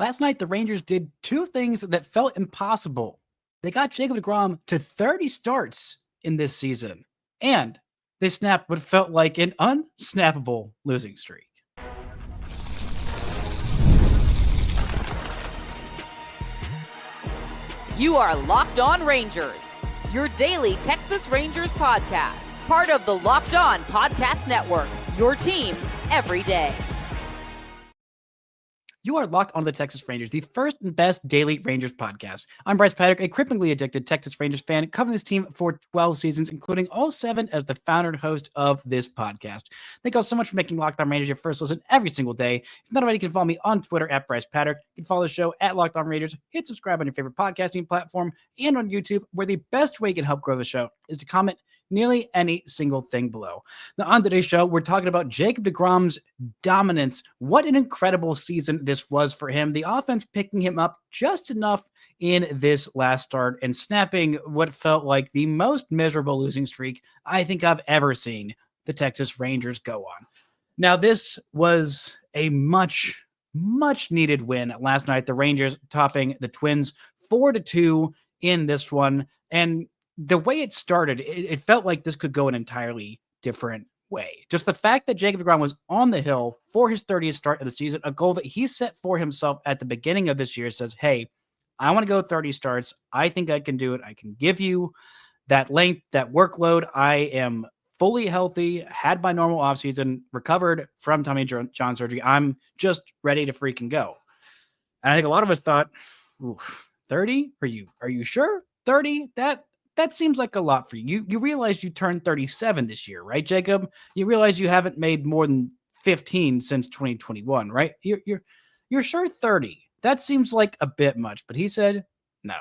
Last night, the Rangers did two things that felt impossible. They got Jacob deGrom to 30 starts in this season, and they snapped what felt like an unsnappable losing streak. You are Locked On Rangers, your daily Texas Rangers podcast, part of the Locked On Podcast Network, your team every day. You are locked on the Texas Rangers, the first and best daily Rangers podcast. I'm Bryce Paddock, a cripplingly addicted Texas Rangers fan, covering this team for 12 seasons, including all 7 as the founder and host of this podcast. Thank you all so much for making Locked On Rangers your first listen every single day. If not already, you can follow me on Twitter at Bryce Paddock. You can follow the show at Locked On Rangers. Hit subscribe on your favorite podcasting platform and on YouTube, where the best way you can help grow the show is to comment nearly any single thing below. Now, on today's show, we're talking about Jacob deGrom's dominance. What an incredible season this was for him. The offense picking him up just enough in this last start and snapping what felt like the most miserable losing streak I think I've ever seen the Texas Rangers go on. Now, this was a much needed win last night. The Rangers topping the Twins 4-2 in this one. And the way it started, it felt like this could go an entirely different way. Just the fact that Jacob deGrom was on the hill for his 30th start of the season, a goal that he set for himself at the beginning of this year, says, hey, I want to go 30 starts. I think I can do it. I can give you that length, that workload. I am fully healthy, had my normal offseason, recovered from Tommy John surgery. I'm just ready to freaking go. And I think a lot of us thought, 30? Are you sure? 30? That seems like a lot for you. You realize you turned 37 this year, right, Jacob? You realize you haven't made more than 15 since 2021, right? You're sure 30. That seems like a bit much, but he said, no,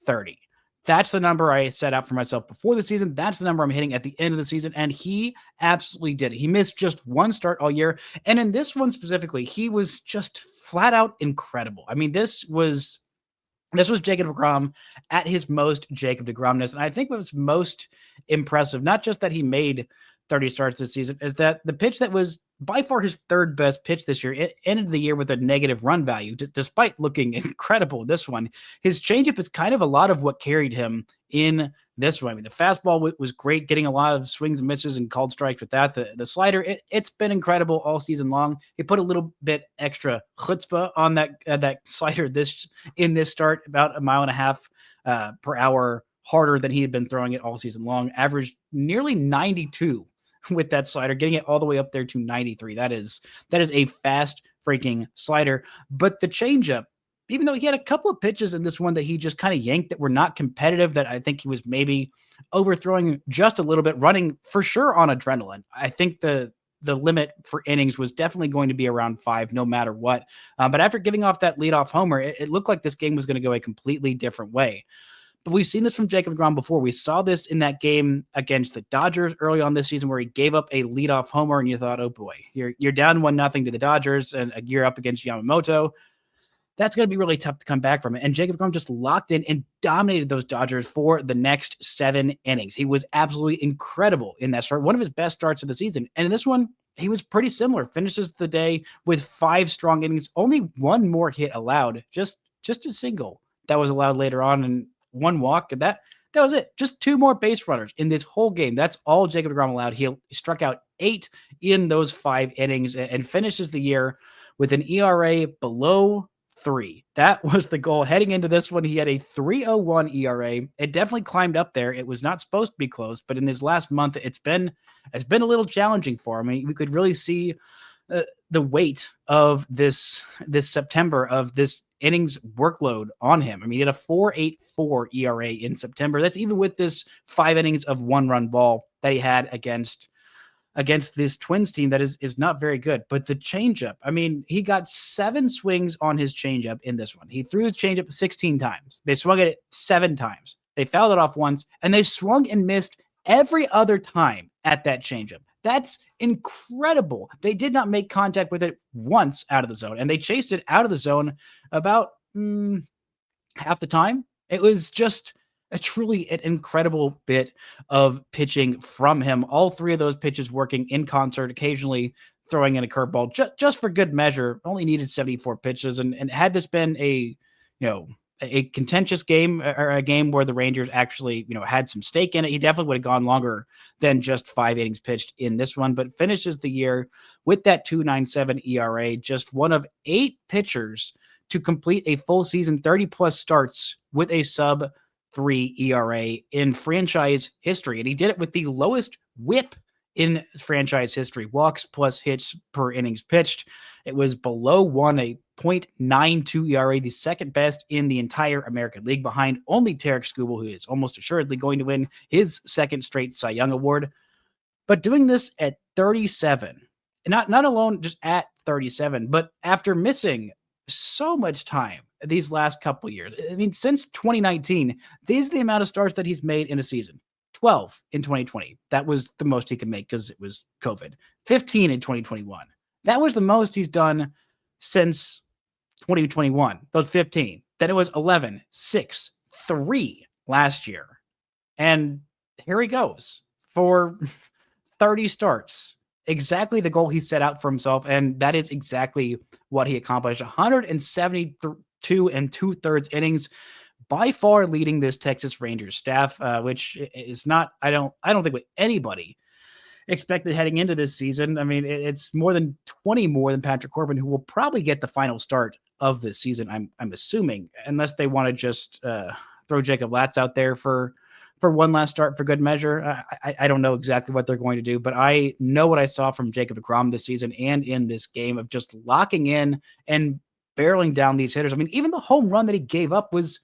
30. That's the number I set out for myself before the season. That's the number I'm hitting at the end of the season, and he absolutely did it. He missed just one start all year, and in this one specifically, he was just flat out incredible. I mean, this was Jacob deGrom at his most Jacob deGromness. And I think what was most impressive, not just that he made 30 starts this season, is that the pitch that was by far his third best pitch this year, it ended the year with a negative run value, despite looking incredible this one. His changeup is kind of a lot of what carried him in this one. I mean, the fastball was great, getting a lot of swings and misses and called strikes with that. The slider, it's been incredible all season long. He put a little bit extra chutzpah on that slider in this start, about 1.5 miles per hour harder than he had been throwing it all season long. Averaged nearly 92 with that slider, getting it all the way up there to 93. That is a fast freaking slider. But the changeup, even though he had a couple of pitches in this one that he just kind of yanked that were not competitive, that I think he was maybe overthrowing just a little bit, running for sure on adrenaline. I think the limit for innings was definitely going to be around 5, no matter what. But after giving off that leadoff homer, it looked like this game was going to go a completely different way. But we've seen this from Jacob deGrom before. We saw this in that game against the Dodgers early on this season, where he gave up a leadoff homer, and you thought, oh boy, you're down 1-0 to the Dodgers, and a year up against Yamamoto. That's going to be really tough to come back from it. And Jacob deGrom just locked in and dominated those Dodgers for the next 7 innings. He was absolutely incredible in that start, one of his best starts of the season. And in this one, he was pretty similar. Finishes the day with 5 strong innings, only 1 more hit allowed, just a single that was allowed later on, and 1 walk, and that was it. Just 2 more base runners in this whole game. That's all Jacob deGrom allowed. He struck out 8 in those 5 innings and finishes the year with an ERA below 3. That was the goal. Heading into this one, he had a 3.01 ERA. It definitely climbed up there. It was not supposed to be close, but in this last month, it's been a little challenging for him. I mean, we could really see the weight of this September, of this innings workload on him. I mean, he had a 4.84 ERA in September. That's even with this 5 innings of 1-run ball that he had against this Twins team that is not very good. But the changeup, I mean, he got 7 swings on his changeup in this one. He threw his changeup 16 times. They swung at it 7 times. They fouled it off once, and they swung and missed every other time at that changeup. That's incredible. They did not make contact with it once out of the zone, and they chased it out of the zone about half the time. It was just a truly an incredible bit of pitching from him. All 3 of those pitches working in concert. Occasionally, throwing in a curveball just for good measure. Only needed 74 pitches, and had this been a contentious game or a game where the Rangers actually had some stake in it, he definitely would have gone longer than just 5 innings pitched in this one. But finishes the year with that 2.97 ERA, just one of 8 pitchers to complete a full season 30 plus starts with a sub 3 ERA in franchise history. And he did it with the lowest whip in franchise history, walks plus hits per innings pitched. It was below 1, a .92 ERA, the second best in the entire American League, behind only Tarek Skubal, who is almost assuredly going to win his second straight Cy Young Award. But doing this at 37, and not alone just at 37, but after missing so much time these last couple years. I mean, since 2019, these are the amount of starts that he's made in a season. 12 in 2020. That was the most he could make because it was COVID. 15 in 2021. That was the most he's done since 2021. Those 15. Then it was 11, 6, 3 last year. And here he goes for 30 starts. Exactly the goal he set out for himself, and that is exactly what he accomplished. 172 and 2/3 innings, by far leading this Texas Rangers staff, which is not, I don't think what anybody expected heading into this season. I mean, it's more than 20 more than Patrick Corbin, who will probably get the final start of this season, I'm assuming, unless they want to just throw Jacob Latz out there for one last start for good measure. I don't know exactly what they're going to do, but I know what I saw from Jacob deGrom this season and in this game of just locking in and barreling down these hitters. I mean, even the home run that he gave up was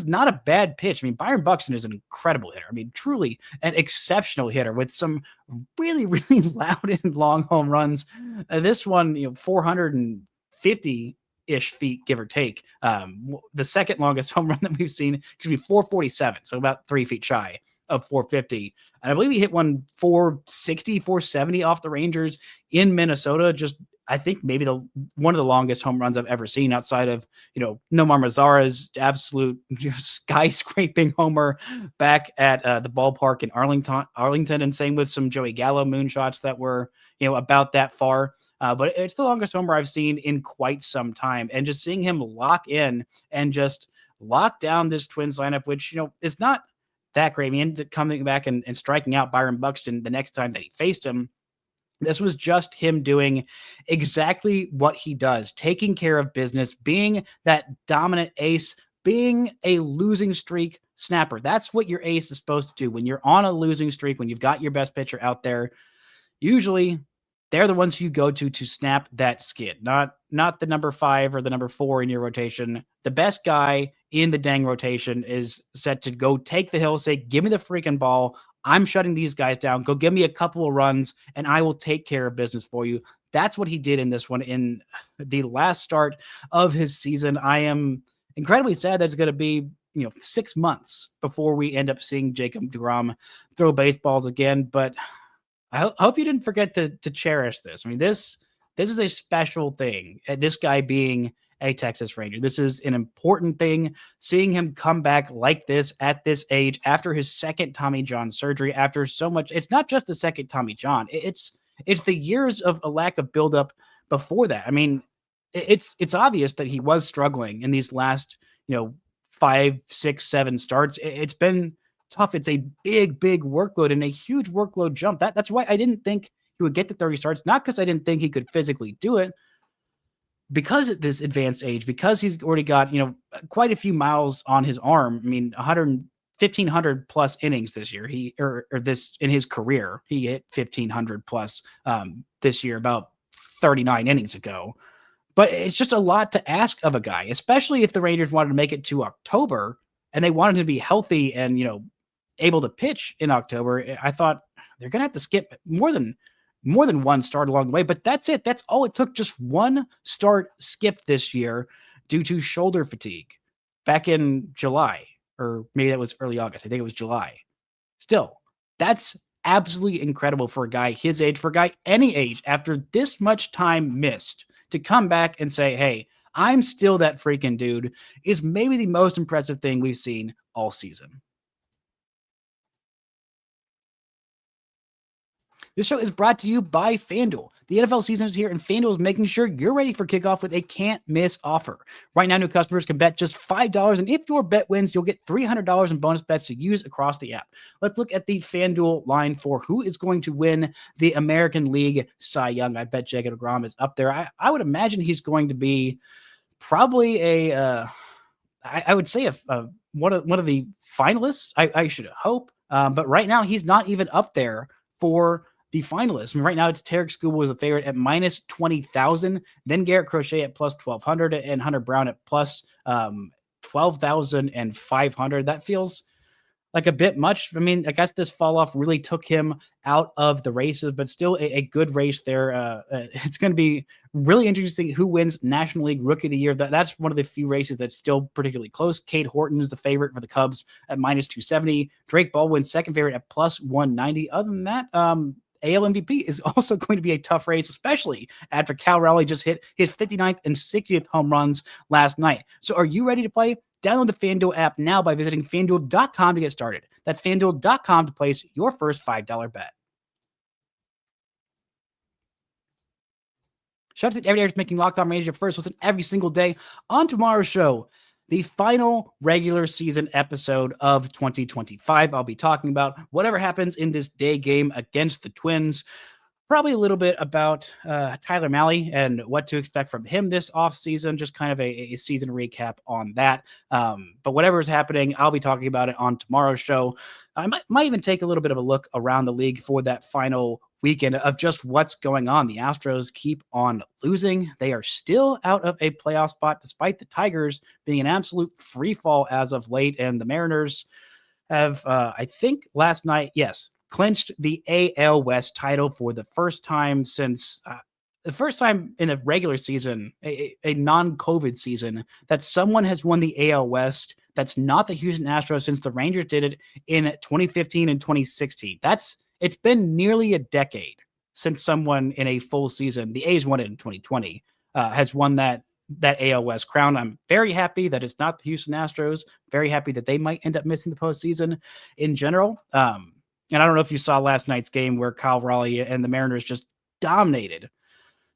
not a bad pitch. I mean, Byron Buxton is an incredible hitter. I mean, truly an exceptional hitter with some really, really loud and long home runs. This one, 450 ish feet, give or take. The second longest home run that we've seen could be 447, so about 3 feet shy of 450. And I believe he hit one 460, 470 off the Rangers in Minnesota. Just, I think maybe one of the longest home runs I've ever seen outside of, Nomar Mazara's absolute skyscraping homer back at the ballpark in Arlington, and same with some Joey Gallo moonshots that were, about that far. But it's the longest homer I've seen in quite some time. And just seeing him lock in and just lock down this Twins lineup, which, is not that great. I mean, coming back and striking out Byron Buxton the next time that he faced him. This was just him doing exactly what he does, taking care of business, being that dominant ace, being a losing streak snapper. That's what your ace is supposed to do. When you're on a losing streak, when you've got your best pitcher out there, usually they're the ones you go to snap that skid, not the number 5 or the number 4 in your rotation. The best guy in the dang rotation is set to go take the hill, say, give me the freaking ball. I'm shutting these guys down. Go give me a couple of runs, and I will take care of business for you. That's what he did in this one in the last start of his season. I am incredibly sad that it's going to be 6 months before we end up seeing Jacob deGrom throw baseballs again, but I hope you didn't forget to cherish this. I mean, this is a special thing. This guy being a Texas Ranger, this is an important thing. Seeing him come back like this at this age after his second Tommy John surgery, after so much, it's not just the second Tommy John. It's the years of a lack of buildup before that. I mean, it's obvious that he was struggling in these last 5, 6, 7 starts. It's been tough. It's a big workload and a huge workload jump. That's why I didn't think he would get to 30 starts, not because I didn't think he could physically do it, because at this advanced age, because he's already got, quite a few miles on his arm. I mean, 1,500 plus innings this year. This in his career, he hit 1,500 plus this year, about 39 innings ago. But it's just a lot to ask of a guy, especially if the Rangers wanted to make it to October and they wanted to be healthy and, able to pitch in October. I thought they're going to have to skip more than one start along the way, but that's it. That's all it took. Just one start skip this year due to shoulder fatigue back in July, or maybe that was early August. I think it was July. Still, that's absolutely incredible for a guy his age, for a guy any age, after this much time missed, to come back and say, hey, I'm still that freaking dude, is maybe the most impressive thing we've seen all season. This show is brought to you by FanDuel. The NFL season is here, and FanDuel is making sure you're ready for kickoff with a can't-miss offer. Right now, new customers can bet just $5, and if your bet wins, you'll get $300 in bonus bets to use across the app. Let's look at the FanDuel line for who is going to win the American League Cy Young. I bet Jacob deGrom is up there. I would imagine he's going to be probably I would say one of the finalists. I should hope, but right now he's not even up there for the finalists. I mean, right now it's Tarek Skubal was a favorite at minus 20,000, then Garrett Crochet at plus 1,200, and Hunter Brown at plus 12,500. That feels like a bit much. I mean, I guess this fall off really took him out of the races, but still a good race there. It's going to be really interesting who wins National League Rookie of the Year. That's one of the few races that's still particularly close. Cade Horton is the favorite for the Cubs at minus 270. Drake Baldwin, second favorite at plus 190. Other than that, AL MVP is also going to be a tough race, especially after Cal Raleigh just hit his 59th and 60th home runs last night. So are you ready to play? Download the FanDuel app now by visiting FanDuel.com to get started. That's FanDuel.com to place your first $5 bet. Shout out to every day making Locked On Rangers your first listen every single day. On tomorrow's show, the final regular season episode of 2025. I'll be talking about whatever happens in this day game against the Twins. Probably a little bit about Tyler Mahle and what to expect from him this offseason, just kind of a season recap on that. But whatever is happening, I'll be talking about it on tomorrow's show. I might even take a little bit of a look around the league for that final weekend of just what's going on. The Astros keep on losing. They are still out of a playoff spot, despite the Tigers being an absolute free fall as of late. And the Mariners have, I think last night, yes, clinched the AL West title for the first time since the first time in a regular season, a non-COVID season, that someone has won the AL West that's not the Houston Astros since the Rangers did it in 2015 and 2016. It's been nearly a decade since someone in a full season, the A's won it in 2020, has won that AL West crown. I'm very happy that it's not the Houston Astros. Very happy that they might end up missing the postseason in general. And I don't know if you saw last night's game where Kyle Raleigh and the Mariners just dominated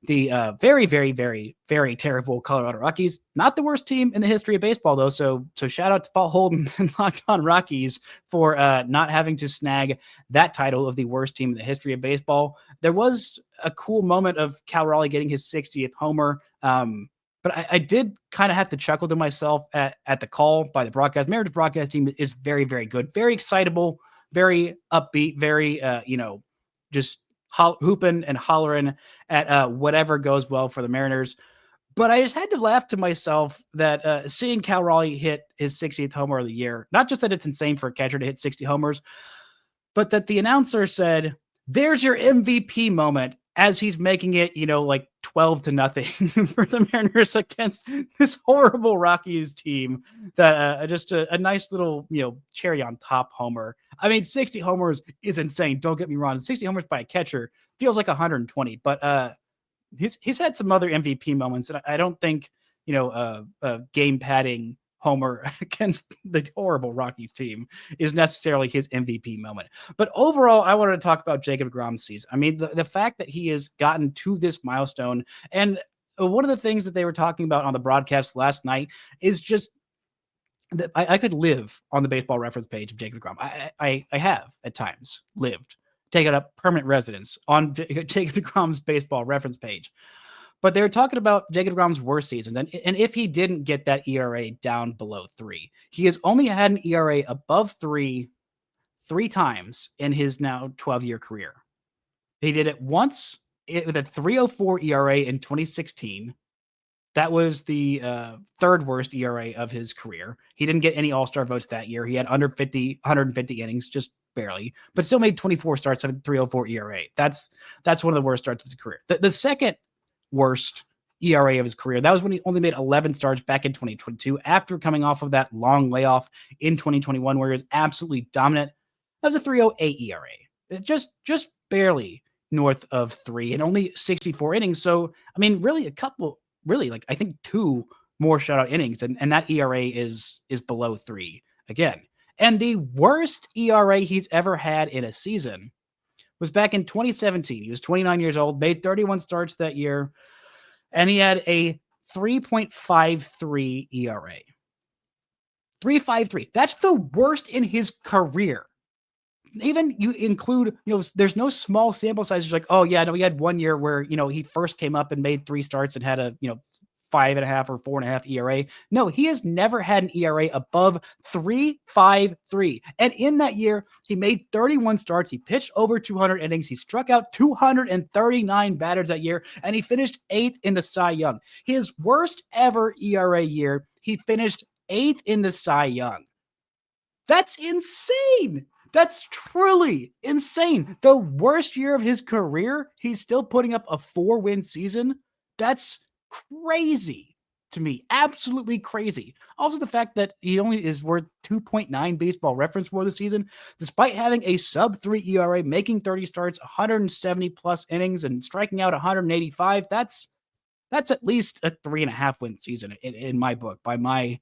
the very, very, very, very terrible Colorado Rockies. Not the worst team in the history of baseball, though. So shout out to Paul Holden and Locked On Rockies for not having to snag that title of the worst team in the history of baseball. There was a cool moment of Cal Raleigh getting his 60th homer. But I did kind of have to chuckle to myself at the call by the broadcast. Mariners broadcast team is very, very good, very excitable, very upbeat, very, just hooping and hollering at whatever goes well for the Mariners. But I just had to laugh to myself that seeing Cal Raleigh hit his 60th homer of the year, not just that it's insane for a catcher to hit 60 homers, but that the announcer said, "There's your MVP moment," as he's making it, like 12-0 for the Mariners against this horrible Rockies team. That just a nice little, cherry on top homer. I mean, 60 homers is insane. Don't get me wrong. 60 homers by a catcher feels like 120, but he's had some other MVP moments that I don't think, game padding homer against the horrible Rockies team is necessarily his MVP moment. But overall, I wanted to talk about Jacob deGrom's season. I mean, the fact that he has gotten to this milestone, and one of the things that they were talking about on the broadcast last night is just that I could live on the baseball reference page of Jacob deGrom. I have at times lived, taken up permanent residence on Jacob deGrom's baseball reference page. But they're talking about Jacob deGrom's worst seasons. And if he didn't get that ERA down below 3, he has only had an ERA above 3 times in his now 12-year career. He did it once with a 3.04 ERA in 2016. That was the third worst ERA of his career. He didn't get any All-Star votes that year. He had 150 innings, just barely, but still made 24 starts at 3.04 ERA. That's one of the worst starts of his career. The second worst ERA of his career, that was when he only made 11 starts back in 2022 after coming off of that long layoff in 2021 where he was absolutely dominant. That was a 3.08 ERA. Just barely north of 3 and only 64 innings. So, I mean, really I think 2 more shutout innings, and that ERA is below 3 again. And the worst ERA he's ever had in a season was back in 2017. He was 29 years old, made 31 starts that year, and he had a 3.53 ERA. 3.53. That's the worst in his career. Even you include, there's no small sample sizes like, oh yeah, no, we had one year where, he first came up and made 3 starts and had a, 5.5 or 4.5 ERA. No, he has never had an ERA above 3.53. And in that year, he made 31 starts. He pitched over 200 innings. He struck out 239 batters that year, and he finished 8th in the Cy Young. His worst ever ERA year, he finished 8th in the Cy Young. That's insane. That's truly insane. The worst year of his career, he's still putting up a 4-win season. That's crazy to me. Absolutely crazy. Also, the fact that he only is worth 2.9 baseball reference for the season, despite having a sub-3 ERA, making 30 starts, 170 plus innings, and striking out 185. That's at least a 3.5 win season in my book, by my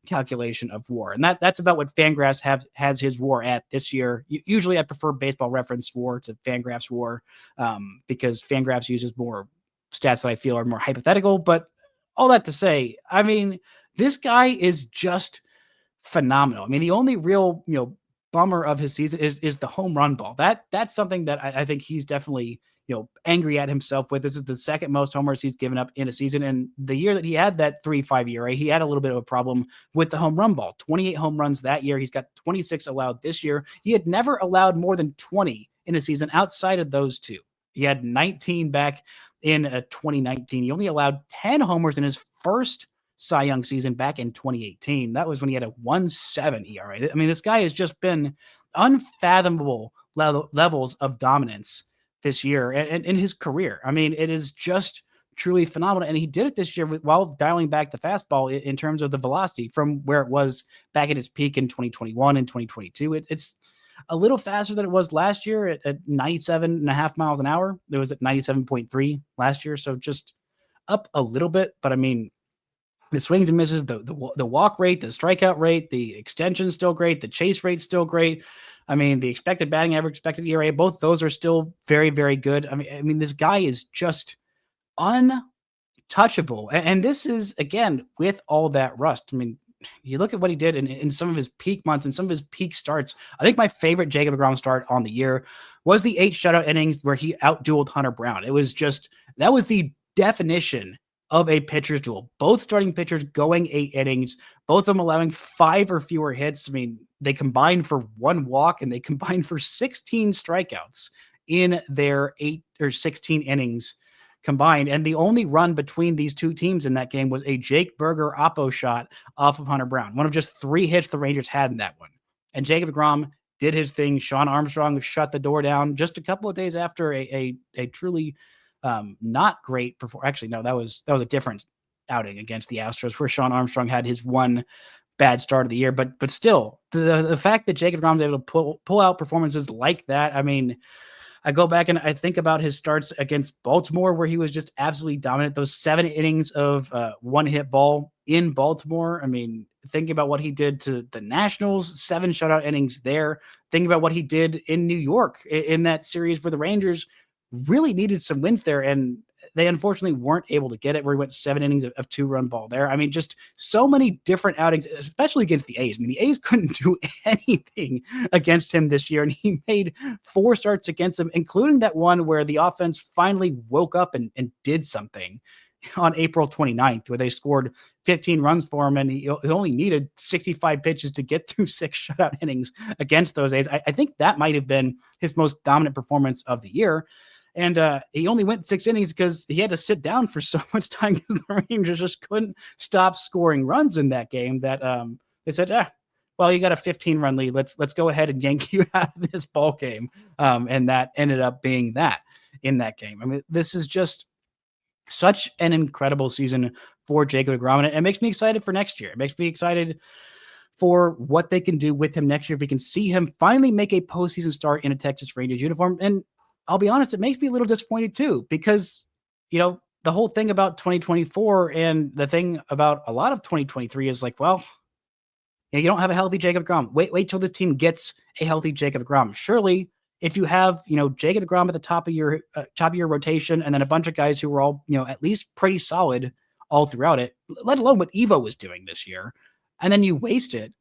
calculation of WAR. And that's about what Fangraphs has his WAR at this year. Usually I prefer baseball reference WAR to Fangraphs WAR because Fangraphs uses more stats that I feel are more hypothetical. But all that to say, I mean, this guy is just phenomenal. I mean, the only real, bummer of his season is the home run ball. That's something that I think he's definitely, angry at himself with. This is the second most homers he's given up in a season. And the year that he had that 3.5 ERA, he had a little bit of a problem with the home run ball. 28 home runs that year. He's got 26 allowed this year. He had never allowed more than 20 in a season outside of those two. He had 19 back in 2019. He only allowed 10 homers in his first Cy Young season back in 2018. That was when he had a 1.7 ERA. I mean, this guy has just been unfathomable levels of dominance this year and in his career. I mean, it is just truly phenomenal. And he did it this year while dialing back the fastball in terms of the velocity from where it was back at its peak in 2021 and 2022. It's a little faster than it was last year at 97.5 miles an hour. It was at 97.3 last year. So just up a little bit. But I mean, the swings and misses, the walk rate, the strikeout rate, the extension still great. The chase rate's still great. I mean, the expected batting average, expected ERA, both those are still very, very good. I mean, this guy is just untouchable. And this is, again, with all that rust. I mean, you look at what he did in some of his peak months and some of his peak starts. I think my favorite Jacob deGrom start on the year was the 8 shutout innings where he outdueled Hunter Brown. It was just, that was the definition of a pitcher's duel. Both starting pitchers going 8 innings, both of them allowing 5 or fewer hits. I mean, they combined for 1 walk and they combined for 16 strikeouts in their 8 or 16 innings combined. And the only run between these two teams in that game was a Jake Berger oppo shot off of Hunter Brown, one of just 3 hits the Rangers had in that one. And Jacob deGrom did his thing. Sean Armstrong shut the door down just a couple of days after a truly not great performance. Actually, no, that was a different outing against the Astros where Sean Armstrong had his one bad start of the year. But still, the fact that Jacob deGrom is able to pull out performances like that, I mean, I go back and I think about his starts against Baltimore where he was just absolutely dominant. Those 7 innings of 1-hit ball in Baltimore. I mean, thinking about what he did to the Nationals, 7 shutout innings there. Thinking about what he did in New York in that series where the Rangers really needed some wins there, and they unfortunately weren't able to get it, where he went 7 innings of 2-run ball there. I mean, just so many different outings, especially against the A's. I mean, the A's couldn't do anything against him this year, and he made 4 starts against them, including that one where the offense finally woke up and did something on April 29th, where they scored 15 runs for him, and he only needed 65 pitches to get through 6 shutout innings against those A's. I think that might have been his most dominant performance of the year. And he only went 6 innings because he had to sit down for so much time because the Rangers just couldn't stop scoring runs in that game that they said, well, you got a 15-run lead. Let's go ahead and yank you out of this ball game. And that ended up being that in that game. I mean, this is just such an incredible season for Jacob deGrom. And it makes me excited for next year. It makes me excited for what they can do with him next year. If we can see him finally make a postseason start in a Texas Rangers uniform. And I'll be honest, it makes me a little disappointed too, because, the whole thing about 2024 and the thing about a lot of 2023 is like, well, you don't have a healthy Jacob deGrom. Wait till this team gets a healthy Jacob deGrom. Surely if you have, Jacob deGrom at the top of your rotation, and then a bunch of guys who were all, at least pretty solid all throughout it, let alone what Evo was doing this year, and then you waste it,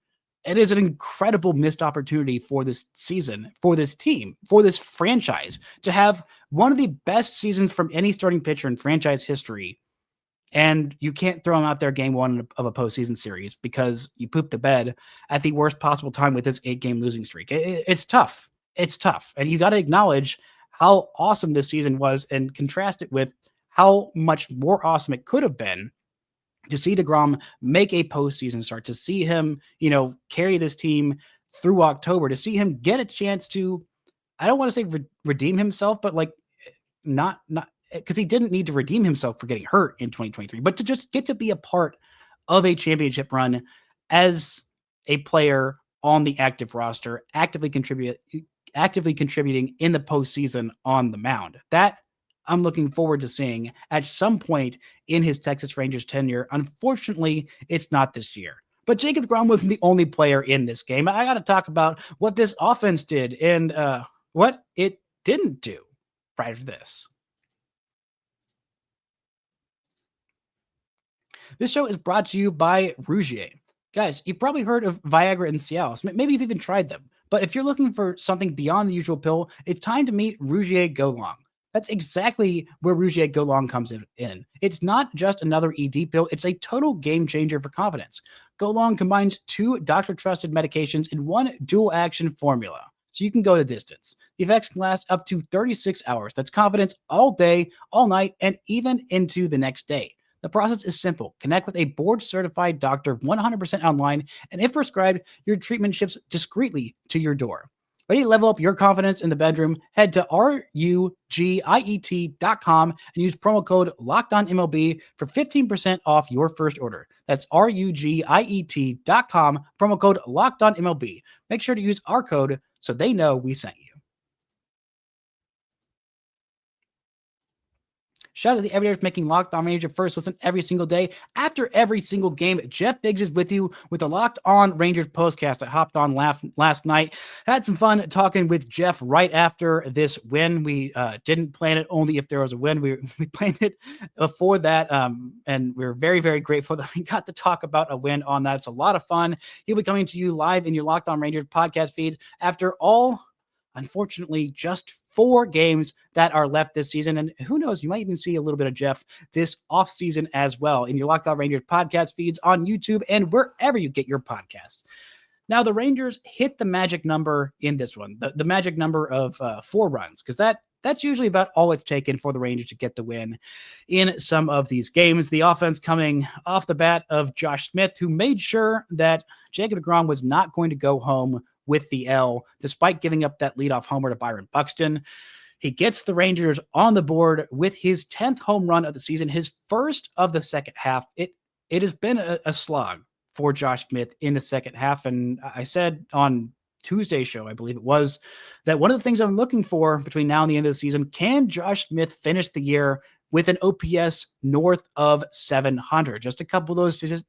it is an incredible missed opportunity for this season, for this team, for this franchise to have one of the best seasons from any starting pitcher in franchise history. And you can't throw him out there game one of a postseason series because you pooped the bed at the worst possible time with this 8-game losing streak. It's tough. It's tough. And you got to acknowledge how awesome this season was and contrast it with how much more awesome it could have been to see deGrom make a postseason start, to see him, carry this team through October, to see him get a chance to, I don't want to say redeem himself, but like not because he didn't need to redeem himself for getting hurt in 2023, but to just get to be a part of a championship run as a player on the active roster, actively contributing in the postseason on the mound. That I'm looking forward to seeing at some point in his Texas Rangers tenure. Unfortunately, it's not this year. But Jacob deGrom wasn't the only player in this game. I got to talk about what this offense did and what it didn't do prior to this. This show is brought to you by Rugiet. Guys, you've probably heard of Viagra and Cialis. Maybe you've even tried them. But if you're looking for something beyond the usual pill, it's time to meet Rugiet Go Long. That's exactly where Rugiet Go Long comes in. It's not just another ED pill, it's a total game changer for confidence. Go Long combines 2 doctor-trusted medications in one dual-action formula, so you can go the distance. The effects can last up to 36 hours. That's confidence all day, all night, and even into the next day. The process is simple. Connect with a board-certified doctor 100% online, and if prescribed, your treatment ships discreetly to your door. Ready to level up your confidence in the bedroom? Head to rugiet.com and use promo code LOCKEDONMLB for 15% off your first order. That's rugiet.com, promo code LOCKEDONMLB. Make sure to use our code so they know we sent you. Shout out to the everydayers making Locked On Rangers your first listen every single day. After every single game, Jeff Biggs is with you with the Locked On Rangers postcast. I hopped on last night. Had some fun talking with Jeff right after this win. We didn't plan it only if there was a win. We planned it for that, and we're very, very grateful that we got to talk about a win on that. It's a lot of fun. He'll be coming to you live in your Locked On Rangers podcast feeds after all, unfortunately, just 4 games that are left this season. And who knows, you might even see a little bit of Jeff this offseason as well in your Locked On Rangers podcast feeds on YouTube and wherever you get your podcasts. Now, the Rangers hit the magic number in this one, the magic number of 4 runs, because that's usually about all it's taken for the Rangers to get the win in some of these games. The offense coming off the bat of Josh Smith, who made sure that Jacob deGrom was not going to go home with the L, despite giving up that leadoff homer to Byron Buxton. He gets the Rangers on the board with his 10th home run of the season, his first of the second half. It has been a slog for Josh Smith in the second half, and I said on Tuesday's show, I believe it was, that one of the things I'm looking for between now and the end of the season, can Josh Smith finish the year with an OPS north of 700? Just a couple of those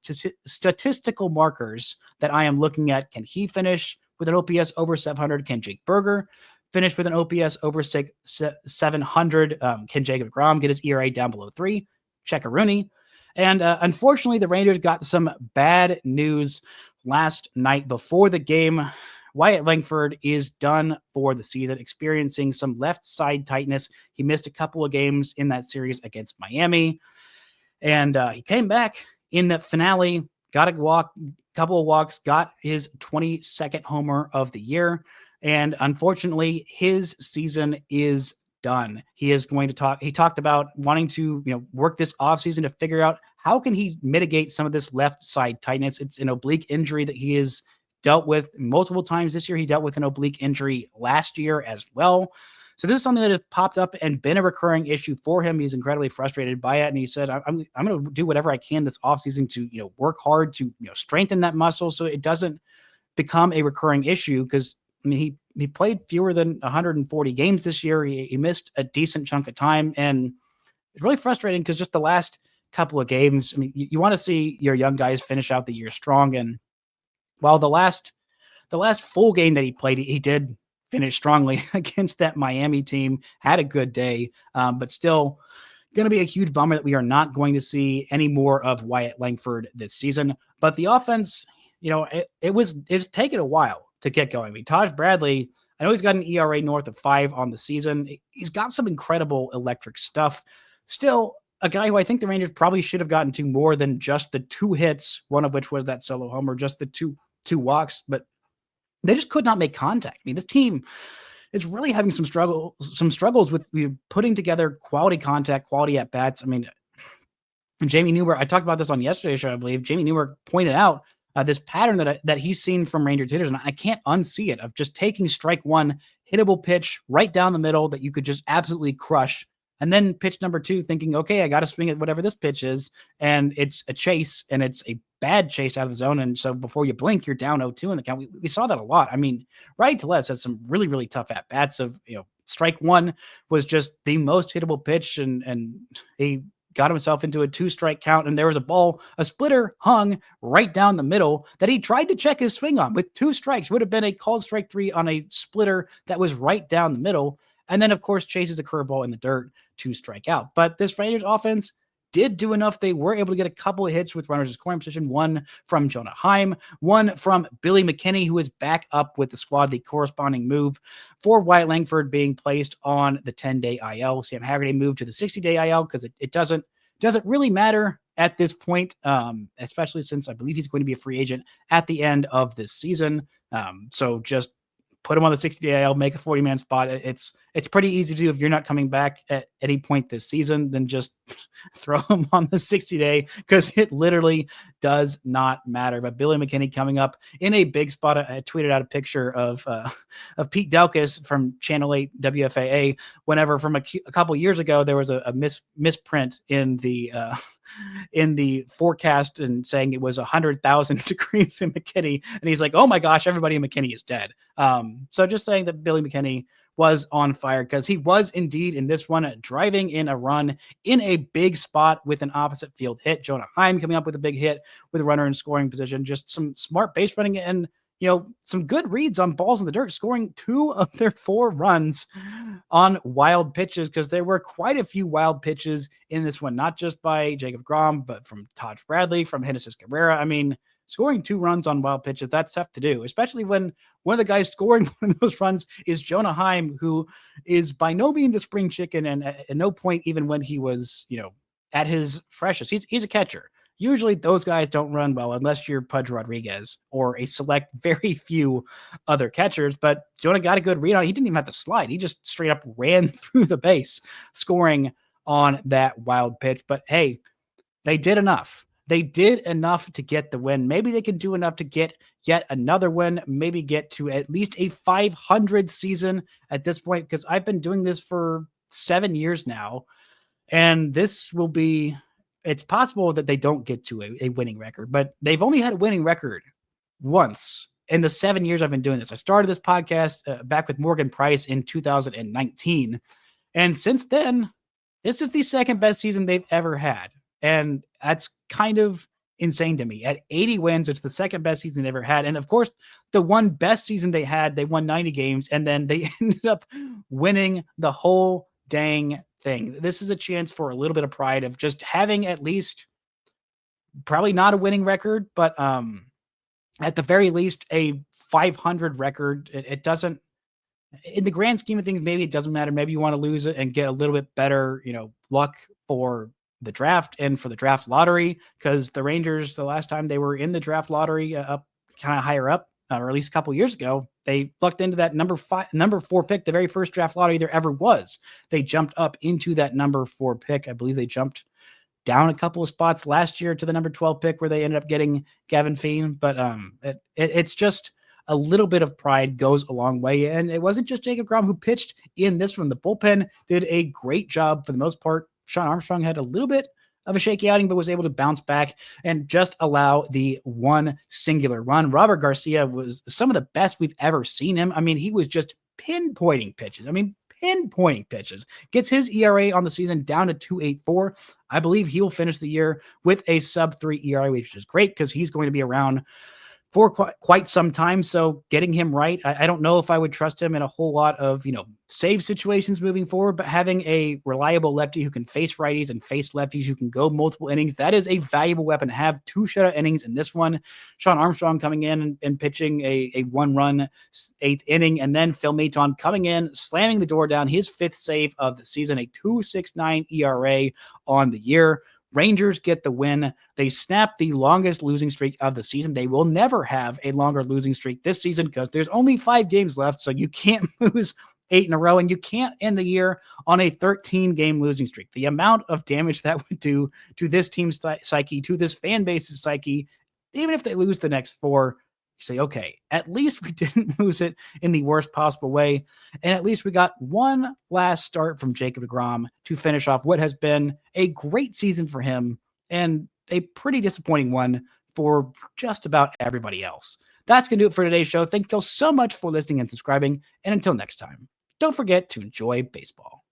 statistical markers that I am looking at. Can he finish with an OPS over 700? Can Jake Berger finish with an OPS over 700? Can Jacob deGrom get his ERA down below 3? Check a Rooney. And unfortunately, the Rangers got some bad news last night before the game. Wyatt Langford is done for the season, experiencing some left side tightness. He missed a couple of games in that series against Miami. And he came back in the finale, got a couple of walks, got his 22nd homer of the year. And unfortunately, his season is done. He talked about wanting to, work this offseason to figure out how can he mitigate some of this left side tightness. It's an oblique injury that he has dealt with multiple times this year. He dealt with an oblique injury last year as well. So this is something that has popped up and been a recurring issue for him. He's incredibly frustrated by it. And he said, I'm going to do whatever I can this offseason to, work hard to, strengthen that muscle so it doesn't become a recurring issue. Because, he played fewer than 140 games this year. He missed a decent chunk of time. And it's really frustrating because just the last couple of games, you want to see your young guys finish out the year strong. And while the last full game that he played, he did finished strongly against that Miami team, had a good day, but still going to be a huge bummer that we are not going to see any more of Wyatt Langford this season. But the offense, it's taken a while to get going. I mean, Taj Bradley, I know he's got an ERA north of 5 on the season. He's got some incredible electric stuff. Still, a guy who I think the Rangers probably should have gotten to more than just the 2 hits, one of which was that solo homer, just the two walks, but they just could not make contact. I mean, this team is really having some struggles with putting together quality contact, quality at bats. I mean, Jamie Newberg, I talked about this on yesterday's show, I believe. Jamie Newberg pointed out this pattern that he's seen from Rangers hitters, and I can't unsee it, of just taking strike one, hittable pitch right down the middle that you could just absolutely crush. And then pitch number 2, thinking, okay, I got to swing at whatever this pitch is. And it's a chase, and it's a bad chase out of the zone. And so before you blink, you're down 0-2 in the count. We saw that a lot. I mean, Rowdy Tellez has some really, really tough at-bats of, strike 1 was just the most hittable pitch, and he got himself into a 2-strike count, and there was a splitter hung right down the middle that he tried to check his swing on with 2 strikes. Would have been a called strike 3 on a splitter that was right down the middle. And then, of course, chases a curveball in the dirt to strike out. But this Rangers offense did do enough. They were able to get a couple of hits with runners in scoring position, one from Jonah Heim, one from Billy McKinney, who is back up with the squad, the corresponding move for Wyatt Langford being placed on the 10-day IL. Sam Haggerty moved to the 60-day IL because it doesn't really matter at this point, especially since I believe he's going to be a free agent at the end of this season. So just put him on the 60-day IL, make a 40-man spot. It's pretty easy to do if you're not coming back at any point this season. Then just throw him on the 60-day, because it literally does not matter. But Billy McKinney coming up in a big spot. I tweeted out a picture of Pete Delkus from Channel 8 WFAA. Whenever from a couple years ago there was a misprint in the forecast and saying it was 100,000 degrees in McKinney, and he's like, "Oh my gosh, everybody in McKinney is dead." So just saying that Billy McKinney was on fire, because he was indeed in this one driving in a run in a big spot with an opposite field hit. Jonah Heim coming up with a big hit with a runner in scoring position. Just some smart base running and some good reads on balls in the dirt, scoring 2 of their 4 runs on wild pitches, because there were quite a few wild pitches in this one, not just by Jacob deGrom, but from Taj Bradley, from Genesis Cabrera. I mean, scoring 2 runs on wild pitches, that's tough to do, especially when one of the guys scoring one of those runs is Jonah Heim, who is by no means a spring chicken, and at no point, even when he was, at his freshest, he's a catcher. Usually those guys don't run well unless you're Pudge Rodriguez or a select very few other catchers. But Jonah got a good read on it. He didn't even have to slide. He just straight up ran through the base, scoring on that wild pitch. But hey, they did enough. They did enough to get the win. Maybe they can do enough to get yet another win, maybe get to at least a 500 season at this point, because I've been doing this for 7 years now. And this will be, it's possible that they don't get to a winning record, but they've only had a winning record once in the 7 years I've been doing this. I started this podcast back with Morgan Price in 2019. And since then, this is the second best season they've ever had. And that's kind of insane to me. At 80 wins, it's the second best season they ever had. And of course, the one best season they had, they won 90 games, and then they ended up winning the whole dang thing. This is a chance for a little bit of pride of just having at least, probably not a winning record, but at the very least a 500 record. It doesn't, in the grand scheme of things, maybe it doesn't matter. Maybe you want to lose it and get a little bit better, luck for the draft and for the draft lottery, because the Rangers, the last time they were in the draft lottery, up kind of higher up, or at least a couple years ago, they lucked into that number 4 pick, the very first draft lottery there ever was. They jumped up into that number 4 pick. I believe they jumped down a couple of spots last year to the number 12 pick, where they ended up getting Gavin Feen. But it's just a little bit of pride goes a long way. And it wasn't just Jacob deGrom who pitched in this one. The bullpen did a great job for the most part. Sean Armstrong had a little bit of a shaky outing, but was able to bounce back and just allow the one singular run. Robert Garcia was some of the best we've ever seen him. I mean, he was just pinpointing pitches. Gets his ERA on the season down to 2.84. I believe he will finish the year with a sub-3 ERA, which is great, because he's going to be around for quite some time. So getting him right, I don't know if I would trust him in a whole lot of, save situations moving forward, but having a reliable lefty who can face righties and face lefties who can go multiple innings, that is a valuable weapon to have. 2 shutout innings in this one. Sean Armstrong coming in and pitching a 1-run 8th inning, and then Phil Maton coming in, slamming the door down, his 5th save of the season, a 2.69 ERA on the year. Rangers get the win. They snap the longest losing streak of the season. They will never have a longer losing streak this season because there's only 5 games left, so you can't lose 8 in a row, and you can't end the year on a 13-game losing streak. The amount of damage that would do to this team's psyche, to this fan base's psyche, even if they lose the next 4, you say, okay, at least we didn't lose it in the worst possible way. And at least we got one last start from Jacob deGrom to finish off what has been a great season for him and a pretty disappointing one for just about everybody else. That's going to do it for today's show. Thank you all so much for listening and subscribing. And until next time, don't forget to enjoy baseball.